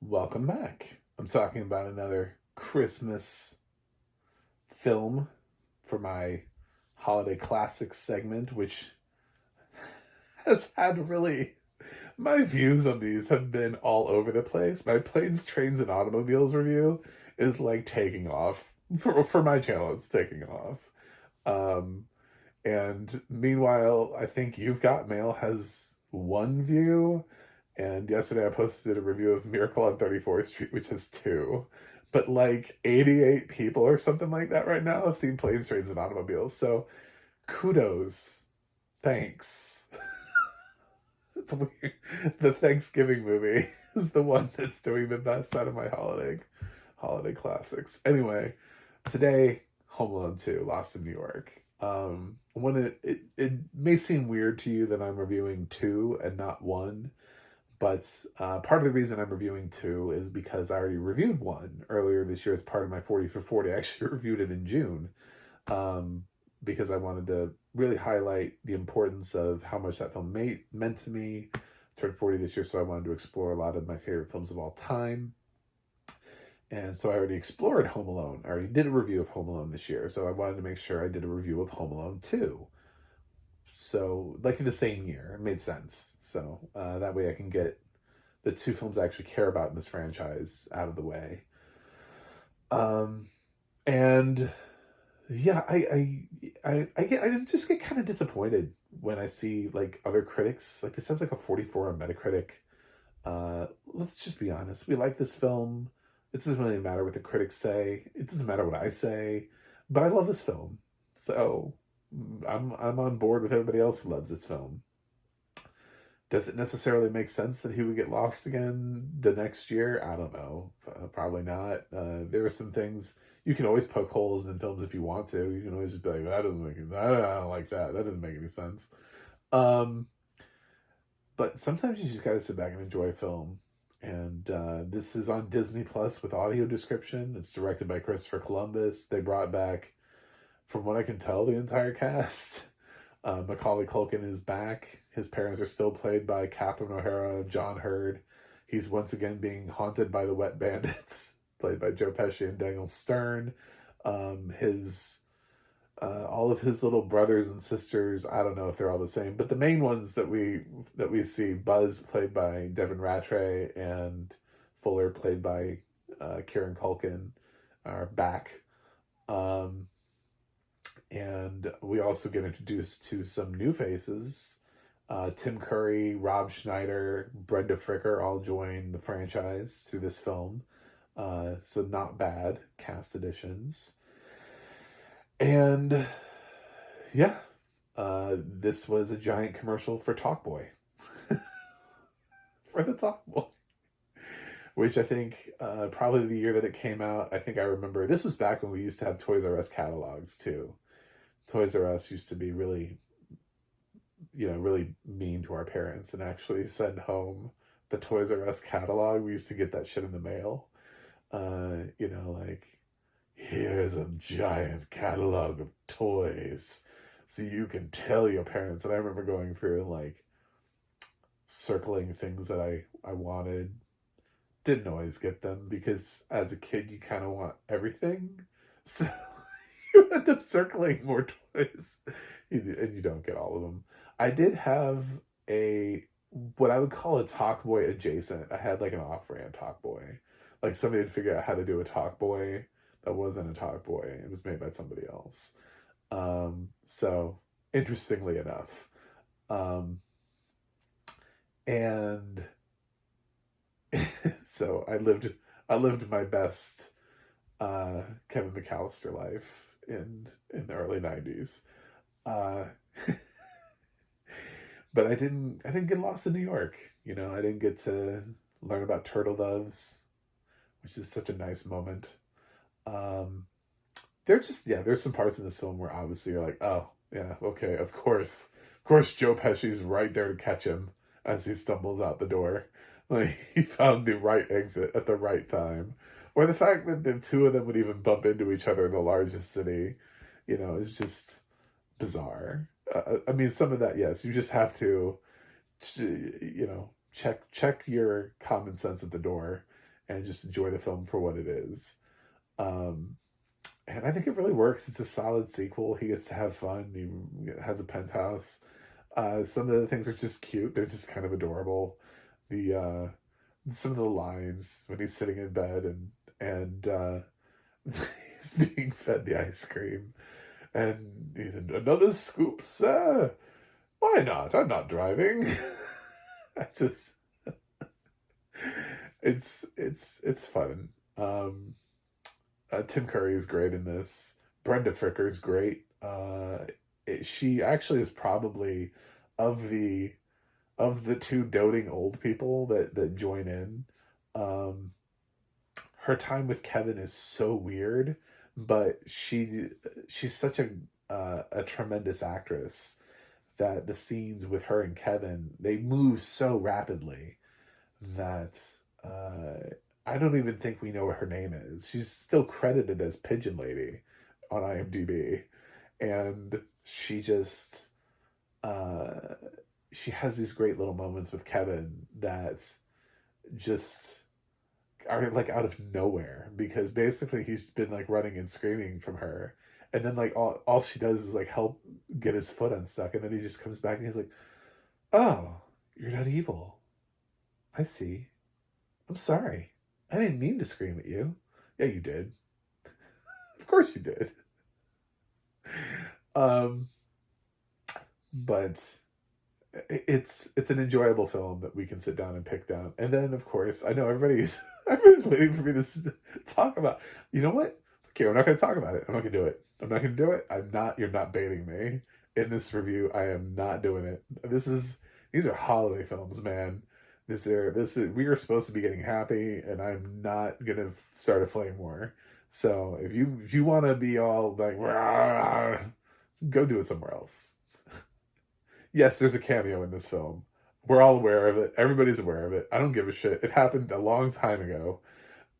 Welcome back. I'm talking about another Christmas film for my holiday classics segment, which has had really. My views on these have been all over the place. My planes, trains, and automobiles review is like taking off. For my channel, it's taking off. Um, and meanwhile, I think You've Got Mail has one view. And yesterday I posted a review of Miracle on 34th Street, which has two. But like 88 people or something like that right now have seen Planes, Trains, and Automobiles. So kudos. Thanks. It's weird. The Thanksgiving movie is the one that's doing the best out of my holiday classics. Anyway, today, Home Alone 2, Lost in New York. When it may seem weird to you that I'm reviewing two and not one, but part of the reason I'm reviewing two is because I already reviewed one earlier this year as part of my 40 for 40. I actually reviewed it in June um, because I wanted to really highlight the importance of how much that film meant to me. I turned 40 this year, so I wanted to explore a lot of my favorite films of all time. And so I already explored Home Alone. I already did a review of Home Alone this year, so I wanted to make sure I did a review of Home Alone 2. So, like in the same year, it made sense. So that way I can get the two films I actually care about in this franchise out of the way. Um, and yeah, I just get kind of disappointed when I see like other critics. Like this has like a 44 on Metacritic. Let's just be honest. We like this film. It doesn't really matter what the critics say. It doesn't matter what I say. But I love this film. So I'm on board with everybody else who loves this film. Does it necessarily make sense that he would get lost again the next year? I don't know. Probably not. There are some things you can always poke holes in films if you want to. You can always just be like, that doesn't make any, I don't like that. That doesn't make any sense. Um, but sometimes you just got to sit back and enjoy a film. And this is on Disney Plus with audio description. It's directed by Christopher Columbus. They brought back, from what I can tell, the entire cast. Macaulay Culkin is back. His parents are still played by Catherine O'Hara, John Hurd. He's once again being haunted by the Wet Bandits, played by Joe Pesci and Daniel Stern. His all of his little brothers and sisters, I don't know if they're all the same, but the main ones that we see, Buzz played by Devin Rattray and Fuller played by Kieran Culkin, are back. Um, and we also get introduced to some new faces. Tim Curry, Rob Schneider, Brenda Fricker all join the franchise through this film. So not bad cast additions. And yeah, this was a giant commercial for Talkboy. For the Talkboy. Which I think probably the year that it came out, I think I remember, this was back when we used to have Toys R Us catalogs too. Toys R Us used to be really, really mean to our parents and actually send home the Toys R Us catalog. We used to get that shit in the mail. Like, here's a giant catalog of toys so you can tell your parents. And I remember going through and like circling things that I wanted. Didn't always get them because as a kid you kind of want everything. So you end up circling more toys and you don't get all of them. I did have a what I would call a Talkboy adjacent. I had like an off-brand Talkboy. Like somebody had figured out how to do a Talkboy that wasn't a Talkboy. It was made by somebody else. So interestingly enough. And so I lived my best Kevin McAllister life in the early 90s. Uh, but I didn't get lost in New York. I didn't get to learn about turtle doves, which is such a nice moment. Um, there's some parts in this film where obviously you're like, oh yeah, okay, of course, Joe Pesci's right there to catch him as he stumbles out the door. Like he found the right exit at the right time, or the fact that the two of them would even bump into each other in the largest city, is just bizarre. I mean, some of that, yes, you just have to, check your common sense at the door and just enjoy the film for what it is. Um, and I think it really works. It's a solid sequel. He gets to have fun. He has a penthouse. Some of the things are just cute. They're just kind of adorable. The some of the lines when he's sitting in bed and he's being fed the ice cream, and another scoop, sir. Why not? I'm not driving. I just it's fun. Tim Curry is great in this. Brenda Fricker is great. She actually is probably of the two doting old people that join in. Um, her time with Kevin is so weird, but she's such a tremendous actress that the scenes with her and Kevin, they move so rapidly that I don't even think we know what her name is. She's still credited as Pigeon Lady on IMDb, and she just uh, she has these great little moments with Kevin that just are like out of nowhere, because basically he's been like running and screaming from her, and then like all she does is like help get his foot unstuck, and then he just comes back and he's like, "Oh, you're not evil. I see. I'm sorry. I didn't mean to scream at you." "Yeah, you did. Of course you did." Um, but it's an enjoyable film that we can sit down and pick down. And then, of course, I know everybody's waiting for me to talk about. You know what? Okay, I'm not going to talk about it. I'm not going to do it. I'm not going to do it. I'm not. You're not baiting me in this review. I am not doing it. These are holiday films, man. We are supposed to be getting happy, and I'm not gonna start a flame war. So if you want to be all like, "Rah," go do it somewhere else. Yes, there's a cameo in this film. We're all aware of it. Everybody's aware of it. I don't give a shit. It happened a long time ago.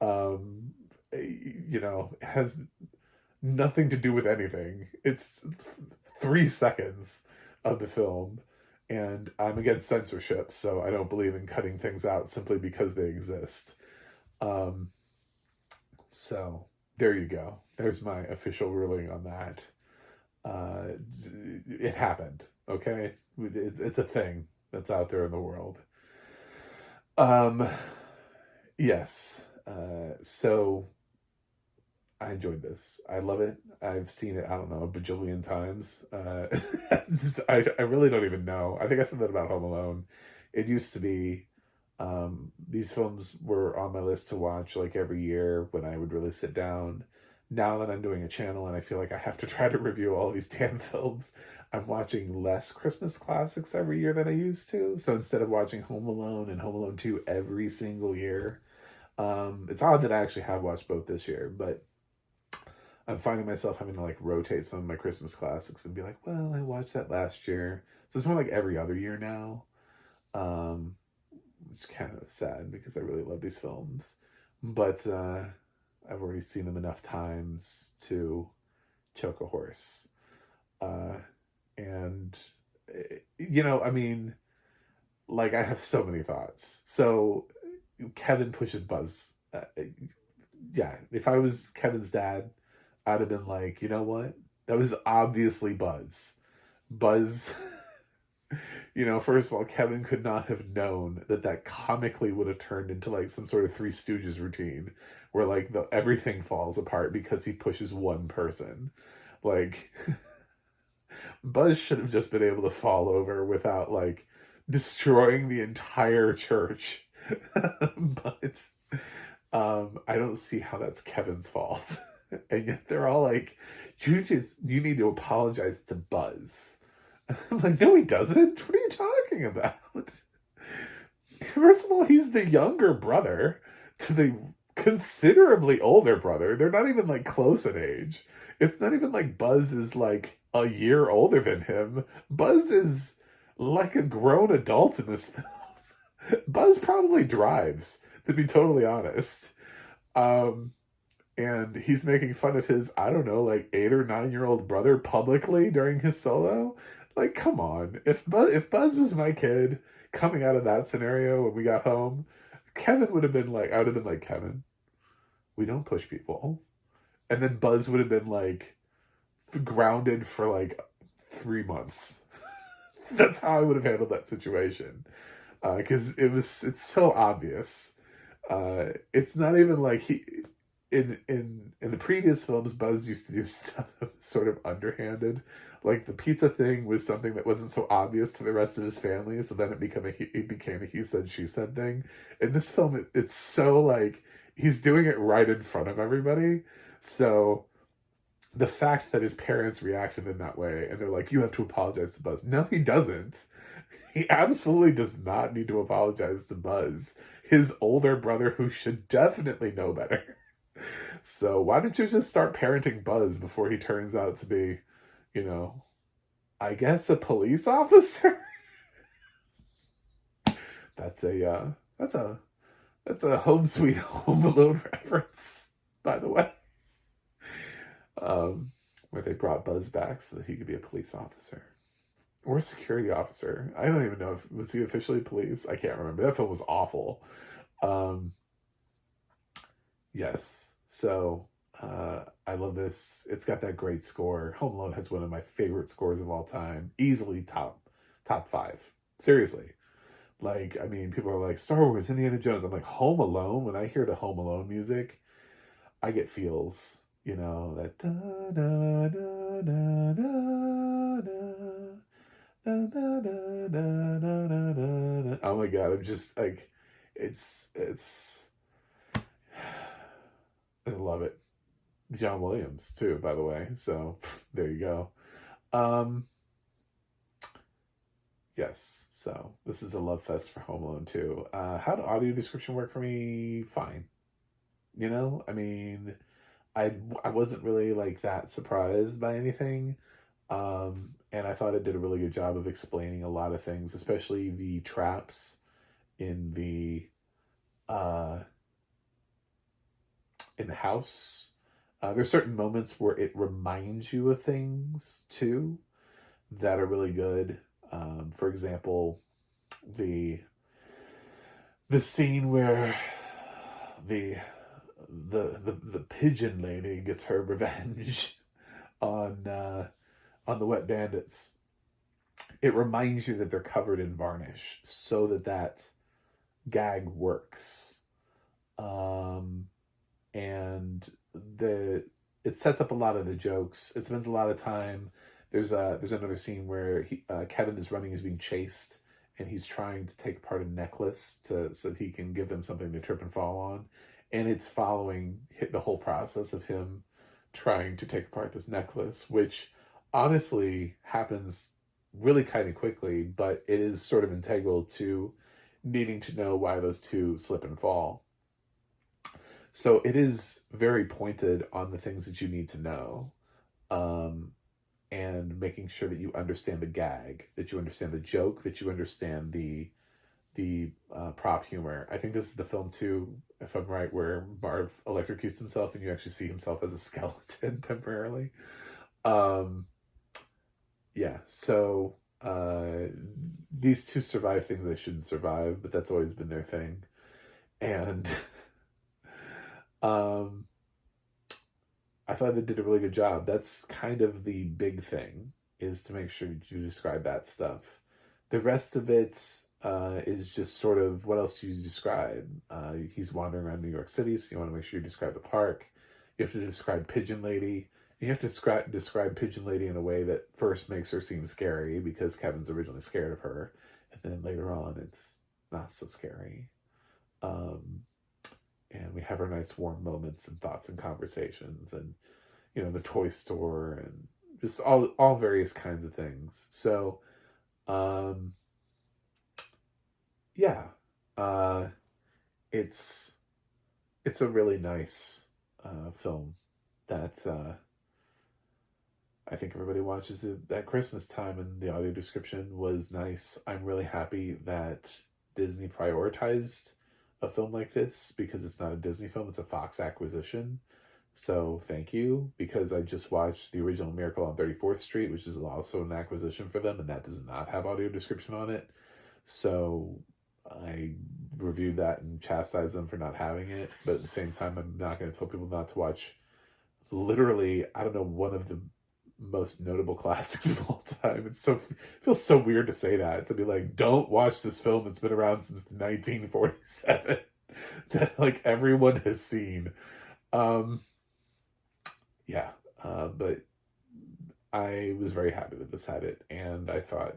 Um, it has nothing to do with anything. It's 3 seconds of the film, and I'm against censorship, so I don't believe in cutting things out simply because they exist. Um, so there you go. There's my official ruling on that. Uh, it happened. Okay, it's a thing that's out there in the world. Um, yes. So I enjoyed this. I love it. I've seen it, I don't know, a bajillion times. I really don't even know. I think I said that about Home Alone. It used to be, these films were on my list to watch like every year when I would really sit down. Now that I'm doing a channel and I feel like I have to try to review all these damn films, I'm watching less Christmas classics every year than I used to. So instead of watching Home Alone and Home Alone 2 every single year, it's odd that I actually have watched both this year, but I'm finding myself having to like rotate some of my Christmas classics and be like, well, I watched that last year. So it's more like every other year now. Um, which is kind of sad because I really love these films. But I've already seen them enough times to choke a horse. Uh, and, I mean, like I have so many thoughts. So Kevin pushes Buzz. Yeah, if I was Kevin's dad, I'd have been like, you know what? That was obviously Buzz. Buzz, first of all, Kevin could not have known that comically would have turned into like some sort of Three Stooges routine where like everything falls apart because he pushes one person. Like, Buzz should have just been able to fall over without like destroying the entire church. But I don't see how that's Kevin's fault. And yet they're all like, you need to apologize to Buzz. I'm like, no, he doesn't. What are you talking about? First of all, he's the younger brother to the considerably older brother. They're not even like close in age. It's not even like Buzz is like a year older than him. Buzz is like a grown adult in this film. Buzz probably drives, to be totally honest. Um, and he's making fun of his, I don't know, like 8 or 9 year old brother publicly during his solo. Like, come on. If Buzz was my kid coming out of that scenario when we got home, Kevin would have been like, I would have been like, Kevin, we don't push people. And then Buzz would have been like grounded for like 3 months. That's how I would have handled that situation. Because it's so obvious. It's not even like in the previous films, Buzz used to do stuff that was sort of underhanded. Like the pizza thing was something that wasn't so obvious to the rest of his family, so then it became a he said she said thing. In this film, it's so like he's doing it right in front of everybody. So the fact that his parents reacted in that way and they're like, you have to apologize to Buzz. No, he doesn't. He absolutely does not need to apologize to Buzz, his older brother who should definitely know better. So why don't you just start parenting Buzz before he turns out to be, you know, I guess a police officer? That's a Home Sweet Home Alone reference, by the way. Where they brought Buzz back so that he could be a police officer. Or a security officer. I don't even know if was he officially police. I can't remember. That film was awful. Yes. So I love this. It's got that great score. Home Alone has one of my favorite scores of all time. Easily top 5. Seriously. Like, I mean, people are like, Star Wars, Indiana Jones. I'm like, Home Alone? When I hear the Home Alone music, I get feels. You know, that da da da da da da. Oh my god, I'm just like it's I love it. John Williams too, by the way. So there you go. Yes, so this is a love fest for Home Alone 2. How did audio description work for me? Fine. You know, I mean, I wasn't really like that surprised by anything. And I thought it did a really good job of explaining a lot of things, especially the traps in uh the house. There's certain moments where it reminds you of things too that are really good. For example, the the scene where the the pigeon lady gets her revenge on the wet bandits. It reminds you that they're covered in varnish so that gag works. Um, and the it sets up a lot of the jokes. It spends a lot of time. There's another scene where Kevin is running, he's being chased, and he's trying to take apart a necklace so that he can give them something to trip and fall on, and it's following the whole process of him trying to take apart this necklace, which honestly happens really kind of quickly, but it is sort of integral to needing to know why those two slip and fall. So it is very pointed on the things that you need to know, um, and making sure that you understand the gag, that you understand the joke, that you understand the prop humor. I think this is the film too, if I'm right, where Marv electrocutes himself and you actually see himself as a skeleton temporarily. Um, yeah, so these two survive things they shouldn't survive, but that's always been their thing. And um, I thought they did a really good job. That's kind of the big thing, is to make sure you describe that stuff. The rest of it is just sort of what else do you describe. He's wandering around New York City, so you want to make sure you describe the park. You have to describe Pigeon Lady. You have to describe Pigeon Lady in a way that first makes her seem scary because Kevin's originally scared of her, and then later on it's not so scary. Um, and we have our nice warm moments and thoughts and conversations, and the toy store, and just all various kinds of things. So, um, yeah, uh, it's it's a really nice film that I think everybody watches it at Christmas time, and the audio description was nice. I'm really happy that Disney prioritized a film like this because it's not a Disney film, it's a Fox acquisition. So thank you, because I just watched the original Miracle on 34th Street, which is also an acquisition for them, and that does not have audio description on it. So I reviewed that and chastised them for not having it. But at the same time, I'm not going to tell people not to watch literally, I don't know, one of the most notable classics of all time. It feels so weird to say that, to be like, don't watch this film that's been around since 1947 that like everyone has seen. Um, yeah, but I was very happy that this had it, and I thought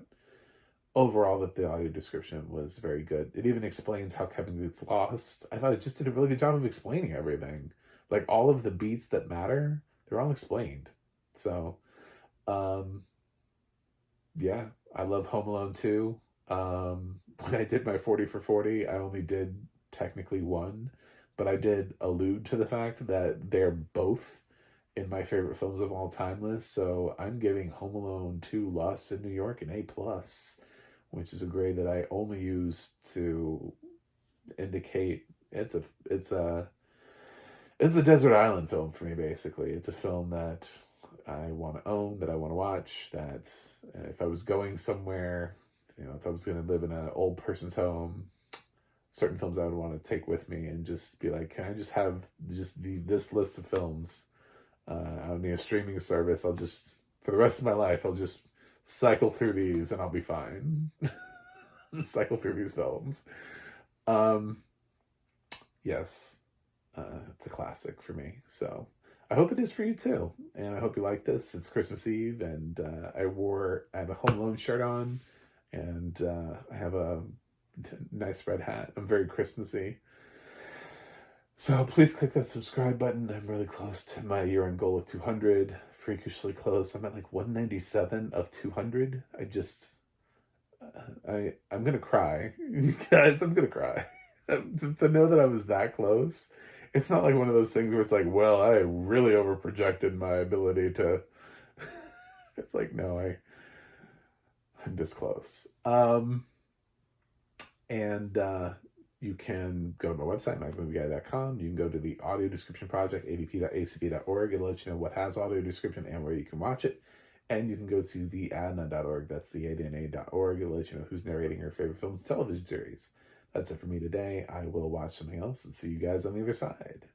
overall that the audio description was very good. It even explains how Kevin gets lost. I thought it just did a really good job of explaining everything. Like all of the beats that matter, they're all explained. So, um, yeah, I love Home Alone 2. When I did my 40 for 40, I only did technically one, but I did allude to the fact that they're both in my favorite films of all time list. So I'm giving Home Alone 2 Lost in New York an A plus, which is a grade that I only use to indicate it's a desert island film for me. Basically, it's a film that I want to own, that I want to watch. That if I was going somewhere, if I was going to live in an old person's home, certain films I would want to take with me and just be like, can I just have this list of films on a streaming service? I'll just, for the rest of my life, I'll just cycle through these and I'll be fine. Cycle through these films. Yes, it's a classic for me. So I hope it is for you too. And I hope you like this. It's Christmas Eve, and I have a Home Alone shirt on, and I have a nice red hat. I'm very Christmassy. So please click that subscribe button. I'm really close to my year-end goal of 200. Freakishly close. I'm at like 197 of 200. I'm gonna cry. You guys, I'm gonna cry. To know that I was that close. It's not like one of those things where it's like, well, I really overprojected my ability to. It's like, no, I'm this close. And you can go to my website, mikemovieguy.com. You can go to the audio description project, adp.acp.org. It'll let you know what has audio description and where you can watch it. And you can go to theadna.org. That's theadna.org. It'll let you know who's narrating your favorite films and television series. That's it for me today. I will watch something else and see you guys on the other side.